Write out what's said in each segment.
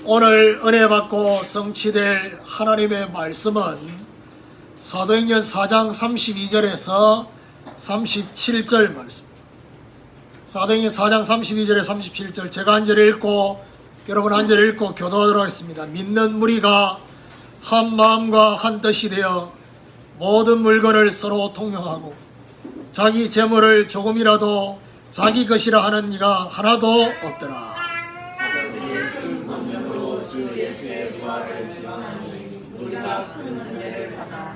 오늘 은혜 받고 성취될 하나님의 말씀은 사도행전 4장 32절에서 37절 말씀입니다. 사도행전 4장 32절에 37절 제가 한 절 읽고 여러분 한 절 읽고 교도하도록 하겠습니다. 믿는 무리가 한 마음과 한 뜻이 되어 모든 물건을 서로 통용하고 자기 재물을 조금이라도 자기 것이라 하는 이가 하나도 없더라.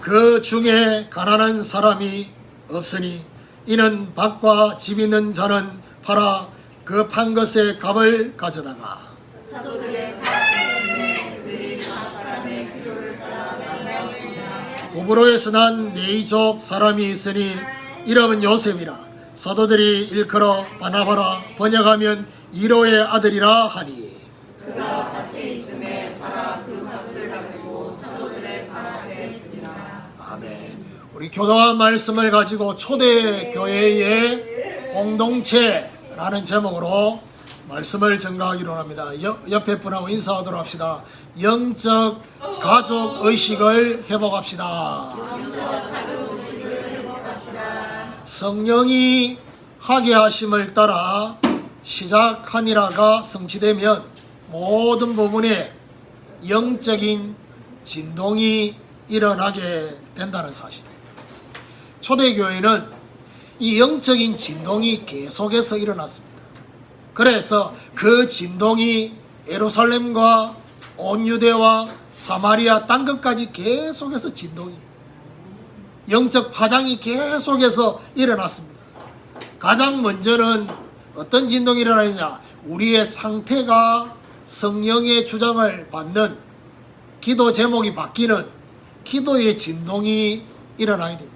그 중에 가난한 사람이 없으니 이는 밭과 집 있는 자는 팔아 그 판 것의 값을 가져다가 사도들의 가락에 그들이 각 사람의 필요를 따라 나누었습니다. 고브로에서 난 네이족 사람이 있으니 이름은 요셉이라 사도들이 일컬어 바나바라 번역하면 이로의 아들이라 하니 그가 같이 있음에 팔아 그 값을 가지고 사도들의 가락에 드리라. 아멘. 우리 교도한 말씀을 가지고 초대교회의 공동체라는 제목으로 말씀을 전가하기로 합니다. 옆에 분하고 인사하도록 합시다. 영적 가족 의식을 회복합시다. 성령이 하게 하심을 따라 시작하니라가 성취되면 모든 부분에 영적인 진동이 일어나게 된다는 사실. 초대교회는 이 영적인 진동이 계속해서 일어났습니다. 그래서 그 진동이 예루살렘과 온 유대와 사마리아 땅끝까지 계속해서 진동이 영적 파장이 계속해서 일어났습니다. 가장 먼저는 어떤 진동이 일어나느냐, 우리의 상태가 성령의 주장을 받는 기도 제목이 바뀌는 기도의 진동이 일어나야 됩니다.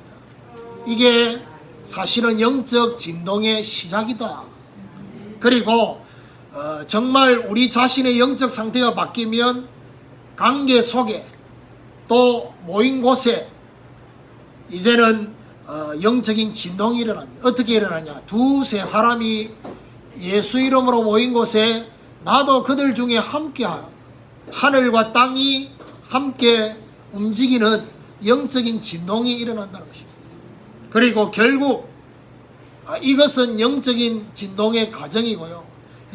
이게 사실은 영적 진동의 시작이다. 그리고 정말 우리 자신의 영적 상태가 바뀌면 관계 속에 또 모인 곳에 이제는 영적인 진동이 일어납니다. 어떻게 일어나냐, 두세 사람이 예수 이름으로 모인 곳에 나도 그들 중에 함께하여 하늘과 땅이 함께 움직이는 영적인 진동이 일어난다는 것입니다. 그리고 결국 이것은 영적인 진동의 과정이고요.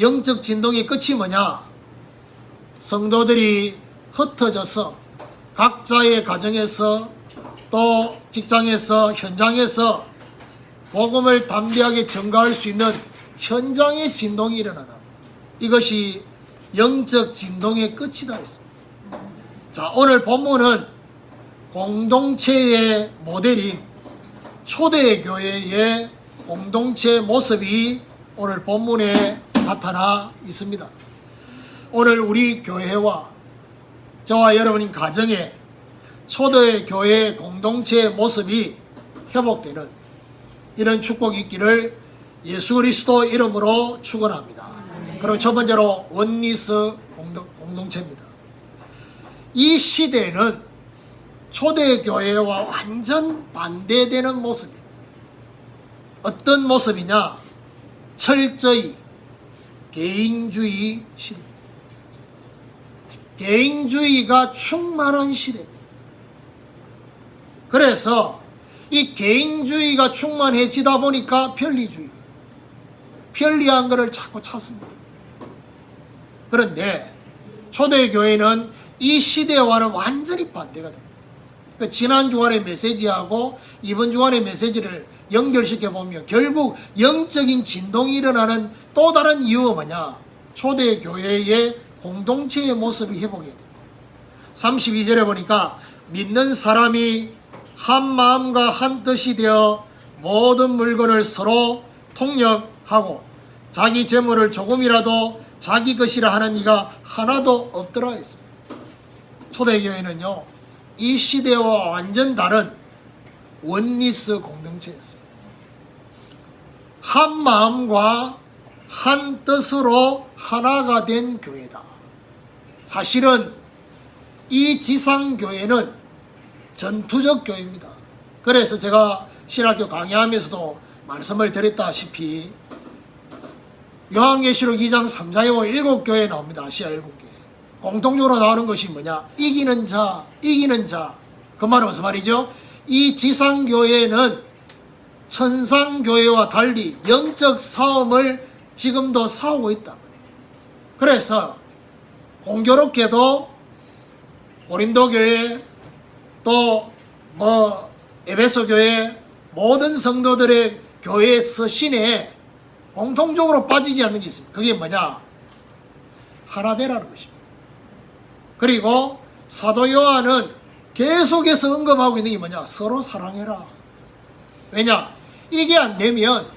영적 진동의 끝이 뭐냐? 성도들이 흩어져서 각자의 가정에서 또 직장에서 현장에서 복음을 담대하게 전가할 수 있는 현장의 진동이 일어나는 이것이 영적 진동의 끝이다 했습니다. 자, 오늘 본문은 공동체의 모델인 초대교회의 공동체 모습이 오늘 본문에 나타나 있습니다. 오늘 우리 교회와 저와 여러분의 가정에 초대교회의 공동체의 모습이 회복되는 이런 축복이 있기를 예수 그리스도 이름으로 축원합니다. 그럼 첫 번째로 원리스 공동체입니다. 이 시대는 초대교회와 완전 반대되는 모습입니다. 어떤 모습이냐? 철저히 개인주의 시대입니다. 개인주의가 충만한 시대입니다. 그래서 이 개인주의가 충만해지다 보니까 편리한 것을 자꾸 찾습니다. 그런데 초대교회는 이 시대와는 완전히 반대가 됩니다. 그러니까 지난 주간의 메시지하고 이번 주간의 메시지를 연결시켜 보면 결국 영적인 진동이 일어나는 또 다른 이유가 뭐냐? 초대교회의 공동체의 모습이 회복해야 됩니다. 32절에 보니까 믿는 사람이 한 마음과 한 뜻이 되어 모든 물건을 서로 통역하고 자기 재물을 조금이라도 자기 것이라 하는 이가 하나도 없더라 했습니다. 초대교회는요, 이 시대와 완전 다른 원리스 공동체였습니다. 한 마음과 한 뜻으로 하나가 된 교회다. 사실은 이 지상교회는 전투적 교회입니다. 그래서 제가 신학교 강의하면서도 말씀을 드렸다시피 요한계시록 2장 3장에 보면 7교회 나옵니다. 아시아 7교회. 공통적으로 나오는 것이 뭐냐? 이기는 자, 이기는 자. 그 말은 무슨 말이죠? 이 지상교회는 천상교회와 달리 영적 싸움을 지금도 싸우고 있다. 그래서 공교롭게도 고린도 교회 또 에베소 교회 모든 성도들의 교회 서신에 공통적으로 빠지지 않는 게 있습니다. 그게 뭐냐? 하나 되라는 것입니다. 그리고 사도 요한은 계속해서 언급하고 있는 게 뭐냐? 서로 사랑해라. 왜냐? 이게 안 되면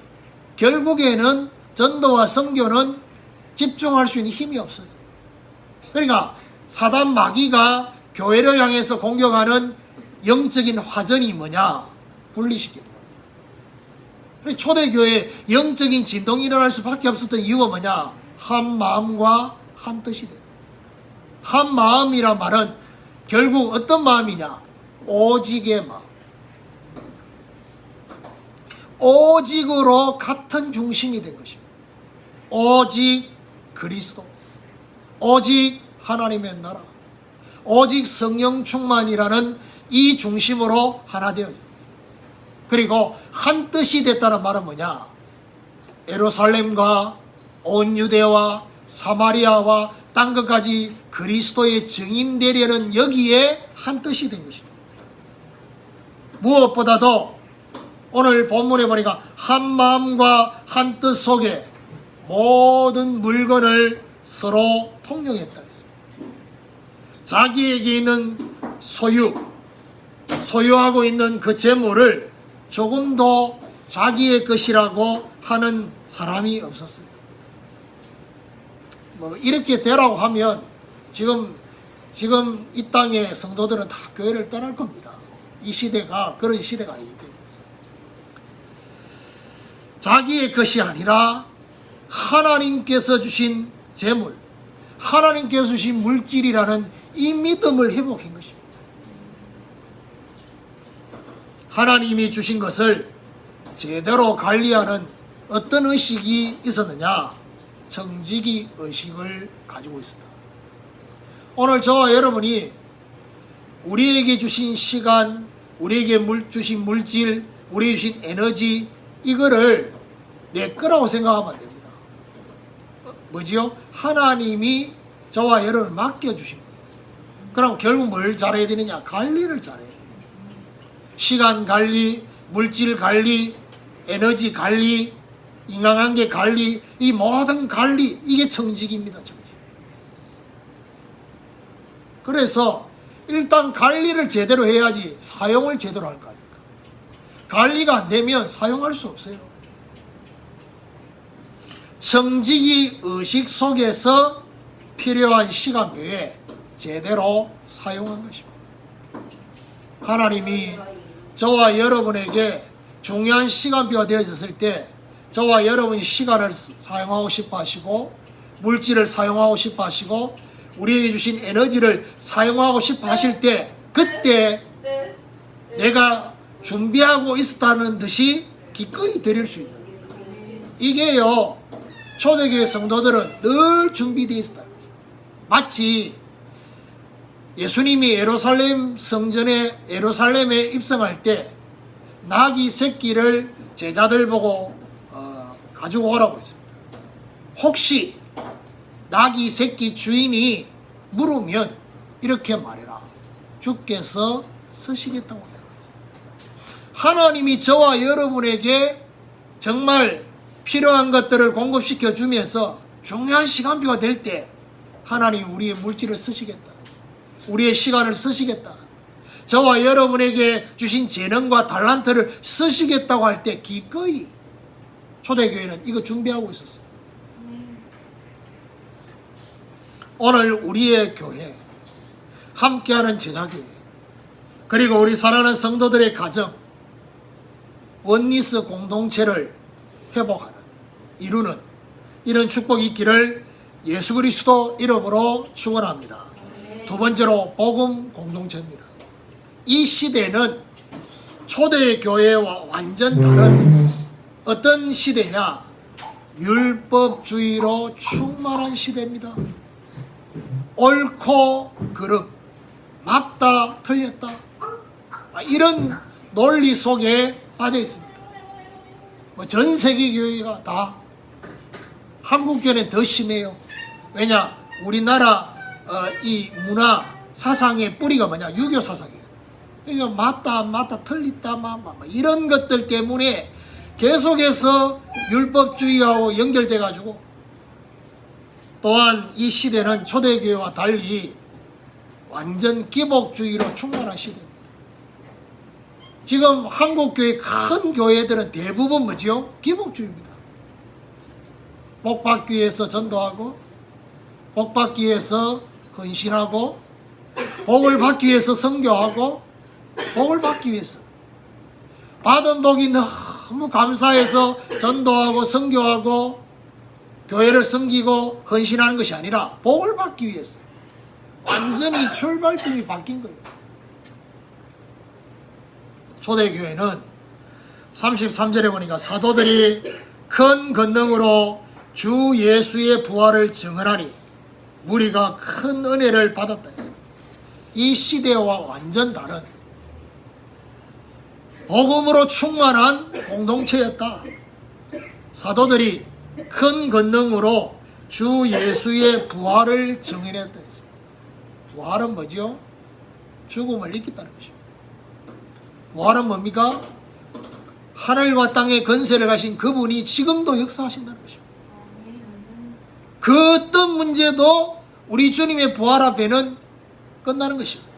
결국에는 전도와 선교는 집중할 수 있는 힘이 없어요. 그러니까 사단 마귀가 교회를 향해서 공격하는 영적인 화전이 뭐냐? 분리시키는 겁니다. 초대교회 영적인 진동이 일어날 수밖에 없었던 이유가 뭐냐? 한 마음과 한 뜻이 된다. 한 마음이란 말은 결국 어떤 마음이냐? 오직의 마음. 오직으로 같은 중심이 된 것입니다. 오직 그리스도, 오직 하나님의 나라, 오직 성령 충만이라는 이 중심으로 하나 되어집니다. 그리고 한 뜻이 됐다는 말은 뭐냐? 예루살렘과 온 유대와 사마리아와 딴 것까지 그리스도의 증인 되려는 여기에 한 뜻이 된 것입니다. 무엇보다도 오늘 본문에 보니까 한 마음과 한 뜻 속에 모든 물건을 서로 통용했다 했습니다. 자기에게 있는 소유하고 있는 그 재물을 조금도 자기의 것이라고 하는 사람이 없었어요. 이렇게 되라고 하면 지금 이 땅의 성도들은 다 교회를 떠날 겁니다. 이 시대가 그런 시대가 아니기 때문에. 자기의 것이 아니라 하나님께서 주신 재물, 하나님께서 주신 물질이라는 이 믿음을 회복한 것입니다. 하나님이 주신 것을 제대로 관리하는 어떤 의식이 있었느냐? 정직이 의식을 가지고 있었다. 오늘 저와 여러분이 우리에게 주신 시간, 우리에게 주신 물질, 우리에게 주신 에너지, 이거를 내 거라고 생각하면 안 됩니다. 뭐지요? 하나님이 저와 여러분을 맡겨주신 거예요. 그럼 결국 뭘 잘해야 되느냐? 관리를 잘해야 돼요. 시간 관리, 물질 관리, 에너지 관리, 인간관계 관리, 이 모든 관리, 이게 정직입니다. 정직. 그래서 일단 관리를 제대로 해야지 사용을 제대로 할 거 아닙니까? 관리가 안 되면 사용할 수 없어요. 정직이 의식 속에서 필요한 시간표에 제대로 사용한 것입니다. 하나님이 저와 여러분에게 중요한 시간표가 되어졌을 때 저와 여러분이 시간을 사용하고 싶어 하시고 물질을 사용하고 싶어 하시고 우리에게 주신 에너지를 사용하고 싶어 하실 때 그때 내가 준비하고 있었다는 듯이 기꺼이 드릴 수 있다. 이게요, 초대교회 성도들은 늘 준비되어 있었다. 마치 예수님이 예루살렘 성전에 예루살렘에 입성할 때 나귀 새끼를 제자들 보고 가지고 오라고 했습니다. 혹시 나귀 새끼 주인이 물으면 이렇게 말해라. 주께서 쓰시겠다고 해라. 하나님이 저와 여러분에게 정말 필요한 것들을 공급시켜 주면서 중요한 시간표가 될 때 하나님 우리의 물질을 쓰시겠다. 우리의 시간을 쓰시겠다. 저와 여러분에게 주신 재능과 달란트를 쓰시겠다고 할 때 기꺼이 초대교회는 이거 준비하고 있었어요. 오늘 우리의 교회, 함께하는 제자교회, 그리고 우리 사랑하는 성도들의 가정, 원리스 공동체를 회복하는, 이루는 이런 축복이 있기를 예수 그리스도 이름으로 축원합니다. 두 번째로 복음 공동체입니다. 이 시대는 초대교회와 완전 다른 어떤 시대냐? 율법주의로 충만한 시대입니다. 옳고 그름, 맞다 틀렸다, 이런 논리 속에 빠져 있습니다. 전 세계 교회가 다, 한국 교회는 더 심해요. 왜냐? 우리나라 이 문화 사상의 뿌리가 뭐냐? 유교 사상이에요. 그러니까 맞다 안 맞다 틀렸다 이런 것들 때문에 계속해서 율법주의하고 연결돼 가지고, 또한 이 시대는 초대교회와 달리 완전 기복주의로 충만한 시대입니다. 지금 한국교회 큰 교회들은 대부분 뭐지요? 기복주의입니다. 복받기 위해서 전도하고, 복받기 위해서 헌신하고, 복을 받기 위해서 선교하고, 복을 받기 위해서 받은 복이 너무 감사해서 전도하고 선교하고 교회를 섬기고 헌신하는 것이 아니라 복을 받기 위해서, 완전히 출발점이 바뀐 거예요. 초대교회는 33절에 보니까 사도들이 큰 권능으로 주 예수의 부활을 증언하니 무리가 큰 은혜를 받았다 했습니다. 이 시대와 완전 다른 복음으로 충만한 공동체였다. 사도들이 큰 권능으로 주 예수의 부활을 증언했다 했습니다. 부활은 뭐죠? 죽음을 이겼다는 것입니다. 부활은 뭡니까? 하늘과 땅의 권세를 가신 그분이 지금도 역사하신다는 것입니다. 그 어떤 문제도 우리 주님의 부활 앞에는 끝나는 것입니다.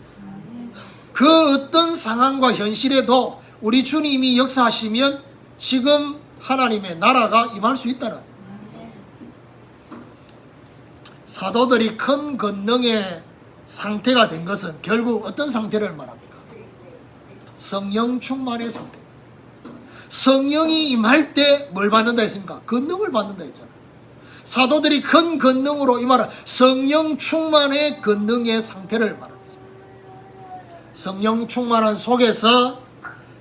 그 어떤 상황과 현실에도 우리 주님이 역사하시면 지금 하나님의 나라가 임할 수 있다는, 사도들이 큰 권능의 상태가 된 것은 결국 어떤 상태를 말합니까? 성령 충만의 상태. 성령이 임할 때 뭘 받는다 했습니까? 권능을 받는다 했잖아요. 사도들이 큰 권능으로 임하라, 성령 충만의 권능의 상태를 말합니다. 성령 충만한 속에서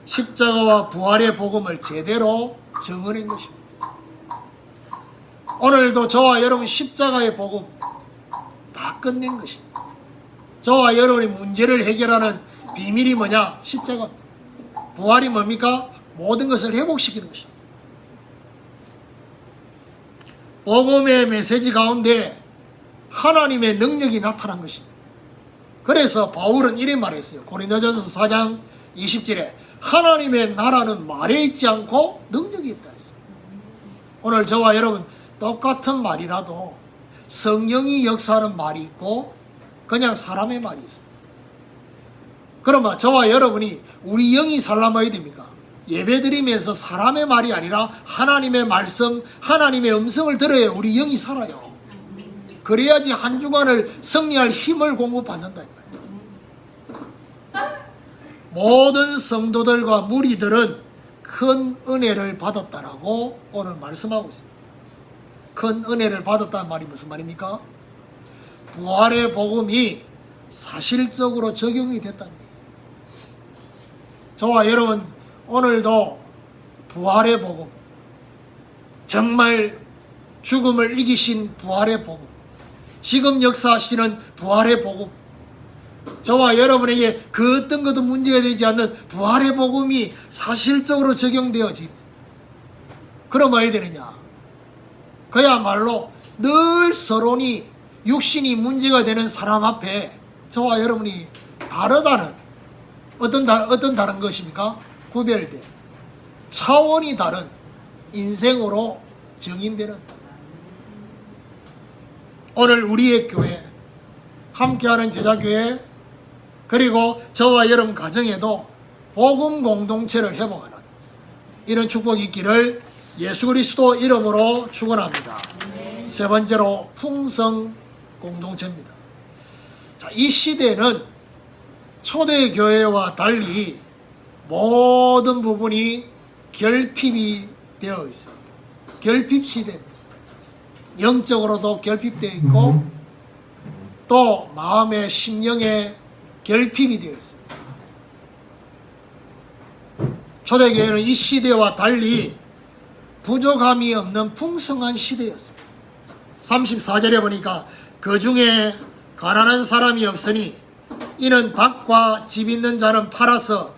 십자가와 부활의 복음을 제대로 증언한 것입니다. 오늘도 저와 여러분 십자가의 복음 다 끝낸 것입니다. 저와 여러분의 문제를 해결하는 비밀이 뭐냐? 십자가입니다. 부활이 뭡니까? 모든 것을 회복시키는 것입니다. 복음의 메시지 가운데 하나님의 능력이 나타난 것입니다. 그래서 바울은 이래 말했어요. 고린도전서 4장 20절에 하나님의 나라는 말에 있지 않고 능력이 있다 했어요. 오늘 저와 여러분 똑같은 말이라도 성령이 역사하는 말이 있고 그냥 사람의 말이 있습니다. 그러면 저와 여러분이 우리 영이 살아남아야 됩니까? 예배드리면서 사람의 말이 아니라 하나님의 말씀, 하나님의 음성을 들어야 우리 영이 살아요. 그래야지 한 주간을 승리할 힘을 공급받는다. 모든 성도들과 무리들은 큰 은혜를 받았다라고 오늘 말씀하고 있습니다. 큰 은혜를 받았다는 말이 무슨 말입니까? 부활의 복음이 사실적으로 적용이 됐다는 얘기예요. 저와 여러분 오늘도 부활의 복음, 정말 죽음을 이기신 부활의 복음, 지금 역사하시는 부활의 복음, 저와 여러분에게 그 어떤 것도 문제가 되지 않는 부활의 복음이 사실적으로 적용되어집니다. 그럼 뭐 해야 되느냐? 그야말로 늘 서론이 육신이 문제가 되는 사람 앞에 저와 여러분이 다르다는, 어떤 다른 것입니까? 구별된 차원이 다른 인생으로 정인되는, 오늘 우리의 교회, 함께하는 제자교회, 그리고 저와 여러분 가정에도 복음 공동체를 회복하는 이런 축복이 있기를 예수 그리스도 이름으로 축원합니다. 세 번째로 풍성 공동체입니다. 자, 이 시대는 초대교회와 달리 모든 부분이 결핍이 되어 있습니다. 결핍 시대입니다. 영적으로도 결핍되어 있고 또 마음의 심령에 결핍이 되어 있습니다. 초대교회는 이 시대와 달리 부족함이 없는 풍성한 시대였습니다. 34절에 보니까 그 중에 가난한 사람이 없으니 이는 밭과 집 있는 자는 팔아서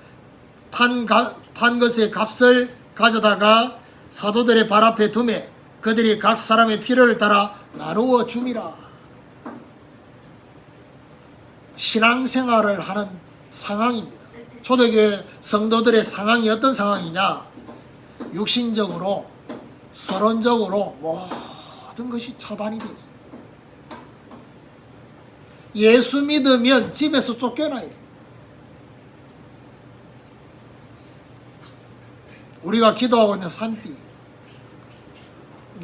판 것의 값을 가져다가 사도들의 발 앞에 두매 그들이 각 사람의 필요를 따라 나누어 줌이라. 신앙생활을 하는 상황입니다. 초대교회 성도들의 상황이 어떤 상황이냐? 육신적으로 서론적으로 모든 것이 차단이 되어 있습니다. 예수 믿으면 집에서 쫓겨나야 돼요. 우리가 기도하고 있는 산띠,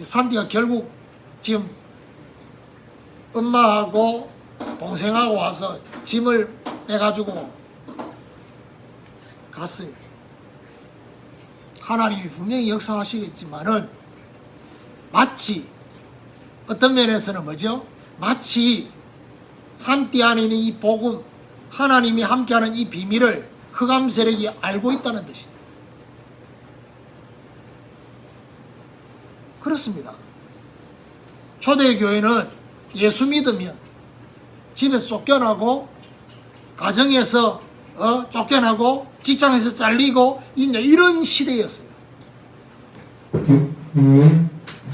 산띠가 결국 지금 엄마하고 동생하고 와서 짐을 빼가지고 갔어요. 하나님이 분명히 역사하시겠지만은 마치 어떤 면에서는 뭐죠? 마치 산띠 안에 있는 이 복음, 하나님이 함께하는 이 비밀을 흑암 세력이 알고 있다는 뜻이죠. 그렇습니다. 초대교회는 예수 믿으면 집에서 쫓겨나고 가정에서 쫓겨나고 직장에서 잘리고 이제 이런 시대였어요.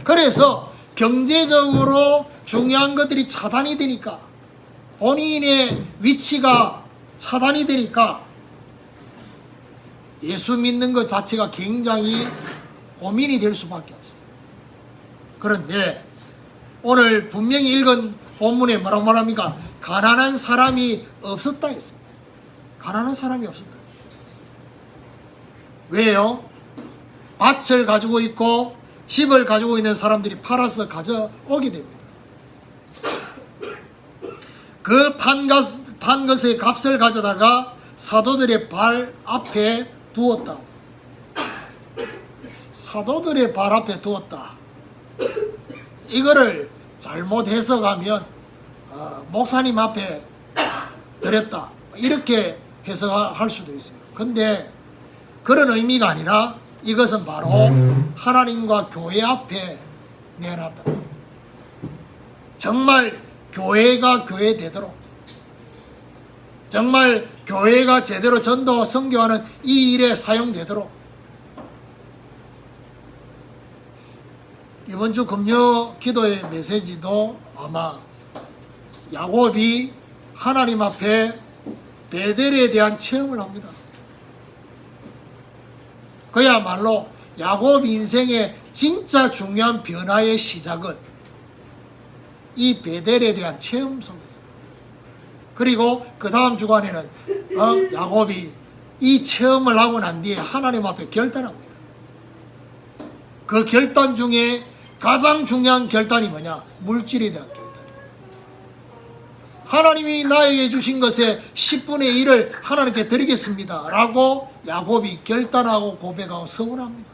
그래서 경제적으로 중요한 것들이 차단이 되니까 본인의 위치가 차단이 되니까 예수 믿는 것 자체가 굉장히 고민이 될 수밖에 없어요. 그런데 오늘 분명히 읽은 본문에 뭐라고 말합니까? 가난한 사람이 없었다 했습니다. 가난한 사람이 없었다. 왜요? 밭을 가지고 있고 집을 가지고 있는 사람들이 팔아서 가져오게 됩니다. 그 판 것의 값을 가져다가 사도들의 발 앞에 두었다. 사도들의 발 앞에 두었다. 이거를 잘못 해석하면 목사님 앞에 드렸다. 이렇게 해석할 수도 있어요. 근데 그런 의미가 아니라 이것은 바로 하나님과 교회 앞에 내놨다. 정말 교회가 교회 되도록, 정말 교회가 제대로 전도와 선교하는 이 일에 사용되도록. 이번 주 금요 기도의 메시지도 아마 야곱이 하나님 앞에 베델에 대한 체험을 합니다. 그야말로 야곱 인생의 진짜 중요한 변화의 시작은 이 베델에 대한 체험 속에서. 그리고 그 다음 주간에는 야곱이 이 체험을 하고 난 뒤에 하나님 앞에 결단합니다. 그 결단 중에 가장 중요한 결단이 뭐냐? 물질에 대한 결단. 하나님이 나에게 주신 것의 10분의 1을 하나님께 드리겠습니다 라고 야곱이 결단하고 고백하고 서운합니다.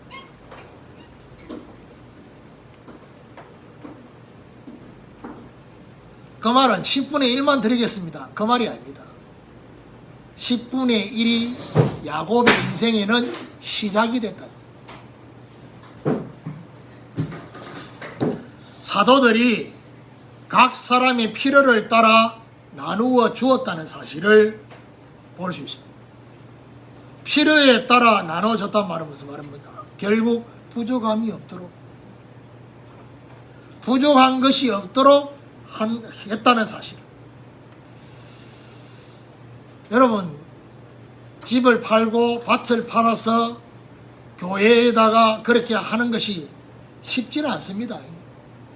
그 말은 10분의 1만 드리겠습니다, 그 말이 아닙니다. 10분의 1이 야곱의 인생에는 시작이 됐다. 사도들이 각 사람의 필요를 따라 나누어 주었다는 사실을 볼 수 있습니다. 필요에 따라 나눠줬단 말은 무슨 말입니까? 결국 부족함이 없도록, 부족한 것이 없도록 했다는 사실. 여러분, 집을 팔고 밭을 팔아서 교회에다가 그렇게 하는 것이 쉽지는 않습니다.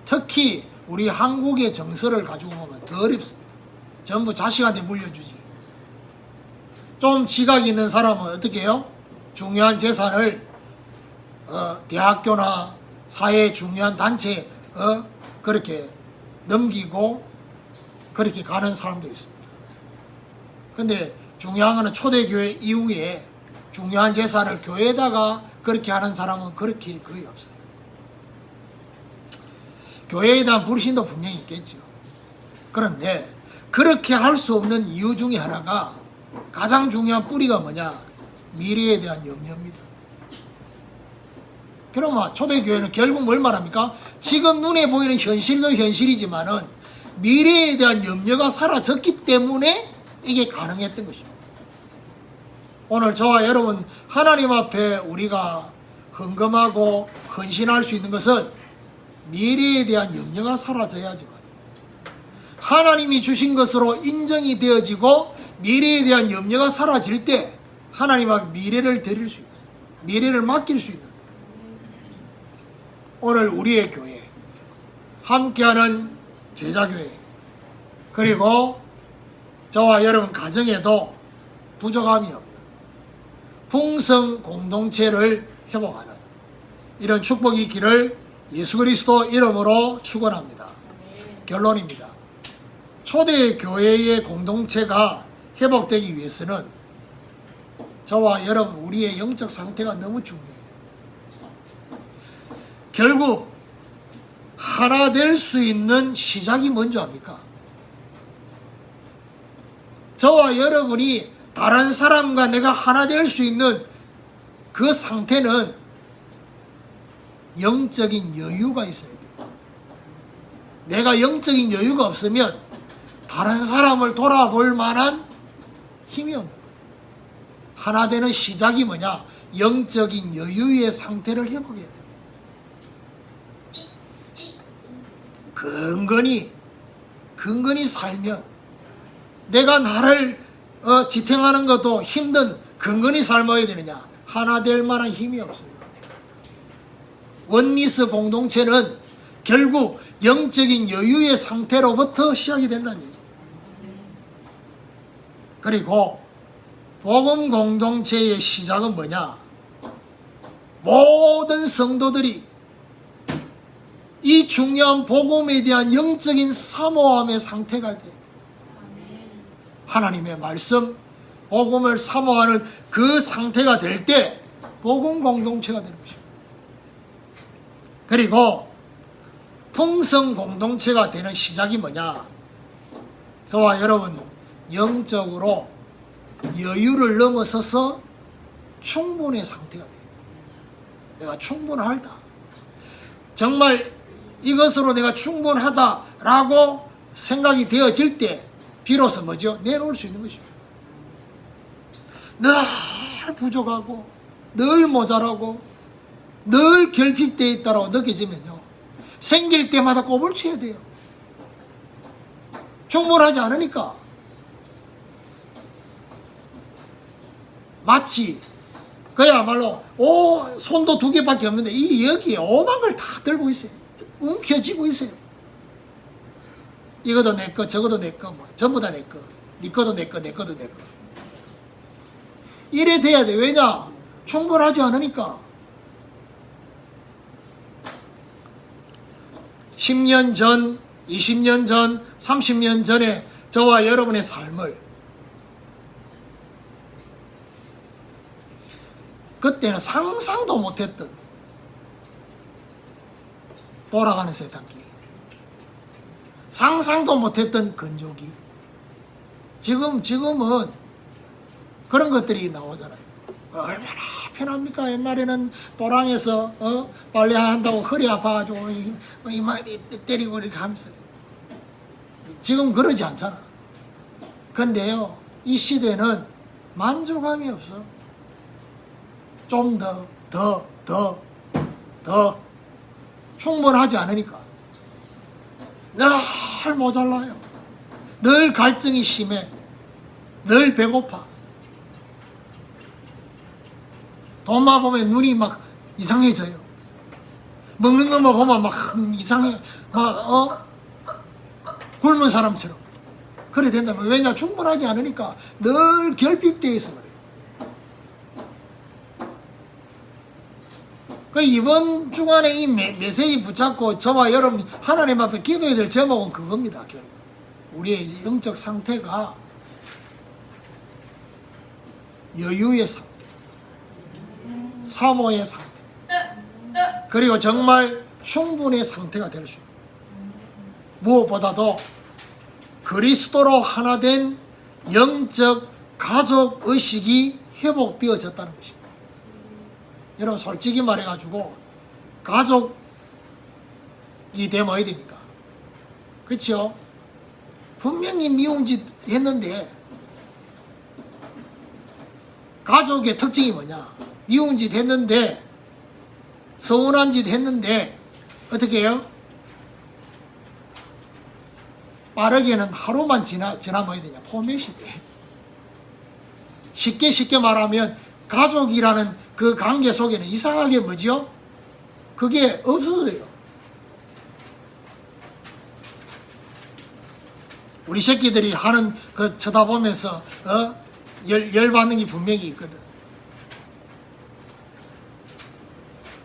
특히 우리 한국의 정서를 가지고 보면 더 어렵습니다. 전부 자식한테 물려주지. 좀 지각이 있는 사람은 어떻게 해요? 중요한 재산을 대학교나 사회 중요한 단체에 그렇게 넘기고 그렇게 가는 사람도 있습니다. 근데 중요한 것은 초대교회 이후에 중요한 재산을 교회에다가 그렇게 하는 사람은 그렇게 거의 없어요. 교회에 대한 불신도 분명히 있겠죠. 그런데 그렇게 할 수 없는 이유 중에 하나가, 가장 중요한 뿌리가 뭐냐? 미래에 대한 염려입니다. 그러면 초대교회는 결국 뭘 말합니까? 지금 눈에 보이는 현실도 현실이지만은 미래에 대한 염려가 사라졌기 때문에 이게 가능했던 것입니다. 오늘 저와 여러분 하나님 앞에 우리가 헌금하고 헌신할 수 있는 것은 미래에 대한 염려가 사라져야지 말이에요. 하나님이 주신 것으로 인정이 되어지고 미래에 대한 염려가 사라질 때 하나님 앞에 미래를 드릴 수 있는, 미래를 맡길 수 있는, 오늘 우리의 교회 함께하는 제자교회 그리고 저와 여러분 가정에도 부족함이 없는 풍성 공동체를 회복하는 이런 축복이 있기를 예수 그리스도 이름으로 축원합니다. 결론입니다. 초대 교회의 공동체가 회복되기 위해서는 저와 여러분 우리의 영적 상태가 너무 중요해요. 결국 하나 될 수 있는 시작이 뭔지 압니까? 저와 여러분이 다른 사람과 내가 하나 될 수 있는 그 상태는 영적인 여유가 있어야 돼요. 내가 영적인 여유가 없으면 다른 사람을 돌아볼 만한 힘이 없는 거예요. 하나 되는 시작이 뭐냐? 영적인 여유의 상태를 회복해야 돼요. 근근히 살면 내가 나를 지탱하는 것도 힘든 근근히 삶아야 되느냐? 하나 될 만한 힘이 없어요. 원리스 공동체는 결국 영적인 여유의 상태로부터 시작이 된다는 얘기예요. 그리고 복음 공동체의 시작은 뭐냐? 모든 성도들이 이 중요한 복음에 대한 영적인 사모함의 상태가 돼. 하나님의 말씀, 복음을 사모하는 그 상태가 될 때 복음 공동체가 되는 것입니다. 그리고 풍성 공동체가 되는 시작이 뭐냐? 저와 여러분 영적으로 여유를 넘어서서 충분의 상태가 돼요. 내가 충분하다. 정말 이것으로 내가 충분하다라고 생각이 되어질 때 비로소 뭐죠? 내놓을 수 있는 것입니다. 늘 부족하고 늘 모자라고 늘 결핍되어 있다고 느껴지면요, 생길 때마다 꼽을 쳐야 돼요. 충분하지 않으니까. 마치 그야말로 손도 2개밖에 없는데 이 여기에 오만 걸 다 들고 있어요. 움켜쥐고 있어요. 이것도 내 거, 저것도 내 거, 뭐 전부 다 내 거. 네 거도 내 거, 내 거도 내 거. 이래 돼야 돼. 왜냐? 충분하지 않으니까. 10년 전, 20년 전, 30년 전에 저와 여러분의 삶을 그때는 상상도 못했던 돌아가는 세탁기, 상상도 못했던 건조기, 지금은 그런 것들이 나오잖아요. 얼마나 편합니까? 옛날에는 도랑에서 빨래한다고 허리 아파가지고 이만 때리고 이렇게 하면서. 지금 그러지 않잖아. 근데요, 이 시대는 만족감이 없어. 좀 더 충분하지 않으니까 늘 모자라요. 늘 갈증이 심해. 늘 배고파. 돈만 보면 눈이 막 이상해져요. 먹는 것만 보면 막 이상해. 굶은 사람처럼. 그래 된다면. 왜냐? 충분하지 않으니까 늘 결핍되어 있어 그래요. 이번 주간에 이 메시지 붙잡고 저와 여러분 하나님 앞에 기도해야 될 제목은 그겁니다. 결국 우리의 영적 상태가 여유의 상태, 사모의 상태, 그리고 정말 충분의 상태가 될 수 있습니다. 무엇보다도 그리스도로 하나 된 영적 가족 의식이 회복되어졌다는 것입니다. 여러분 솔직히 말해가지고 가족이 되면 어디 됩니까? 그렇죠? 분명히 미운 짓 했는데 가족의 특징이 뭐냐? 미운 짓 했는데 서운한 짓 했는데 어떻게 해요? 빠르게는 하루만 지나면 어야 되냐? 포맷이 돼. 쉽게 말하면 가족이라는 그 관계 속에는 이상하게 뭐지요? 그게 없어져요. 우리 새끼들이 하는 그 쳐다보면서 열받는 게 분명히 있거든.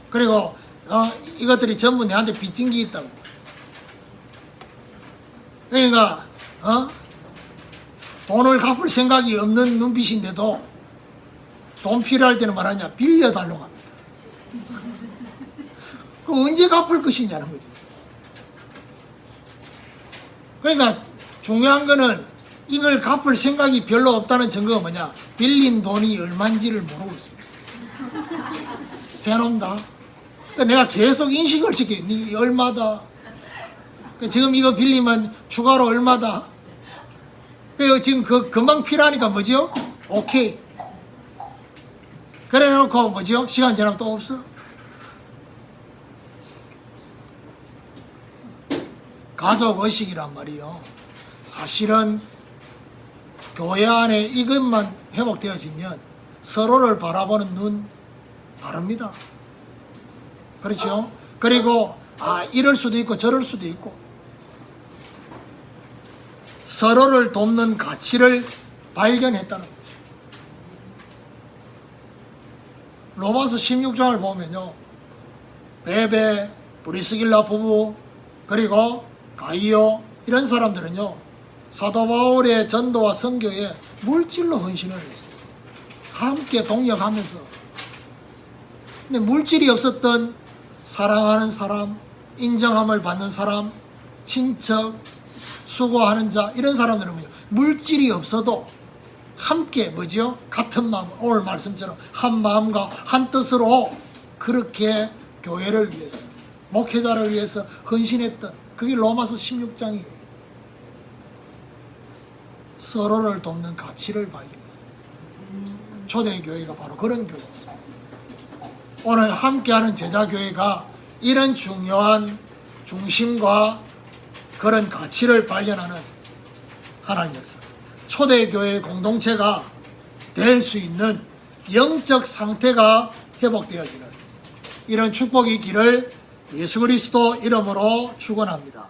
그리고 이것들이 전부 내한테 빚진 게 있다고. 그러니까 돈을 갚을 생각이 없는 눈빛인데도 돈 필요할 때는 말하냐? 빌려달라고 합니다. 그 언제 갚을 것이냐는 거지. 그러니까 중요한 거는 이걸 갚을 생각이 별로 없다는 증거가 뭐냐? 빌린 돈이 얼마인지를 모르고 있습니다. 세놈다. 그러니까 내가 계속 인식을 시켜. 니 얼마다. 그러니까 지금 이거 빌리면 추가로 얼마다. 그러니까 지금 금방 필요하니까 뭐죠? 오케이. 그래 놓고 뭐죠? 시간 지나면 또 없어. 가족 의식이란 말이요. 사실은 교회 안에 이것만 회복되어지면 서로를 바라보는 눈 다릅니다. 그렇죠? 그리고 이럴 수도 있고 저럴 수도 있고 서로를 돕는 가치를 발견했다는 거죠. 로마서 16장을 보면요. 베베, 브리스길라 부부 그리고 가이오 이런 사람들은요. 사도 바울의 전도와 선교에 물질로 헌신을 했어요. 함께 동역하면서. 근데 물질이 없었던 사랑하는 사람, 인정함을 받는 사람, 친척, 수고하는 자 이런 사람들은 뭐죠? 물질이 없어도 함께 뭐죠? 같은 마음, 오늘 말씀처럼 한 마음과 한 뜻으로 그렇게 교회를 위해서 목회자를 위해서 헌신했던 그게 로마서 16장이에요. 서로를 돕는 가치를 발견했어요. 초대교회가 바로 그런 교회였어요. 오늘 함께하는 제자교회가 이런 중요한 중심과 그런 가치를 발견하는 하나님 역사. 초대교회 공동체가 될 수 있는 영적 상태가 회복되어지는 이런 축복이 있기를 예수 그리스도 이름으로 축원합니다.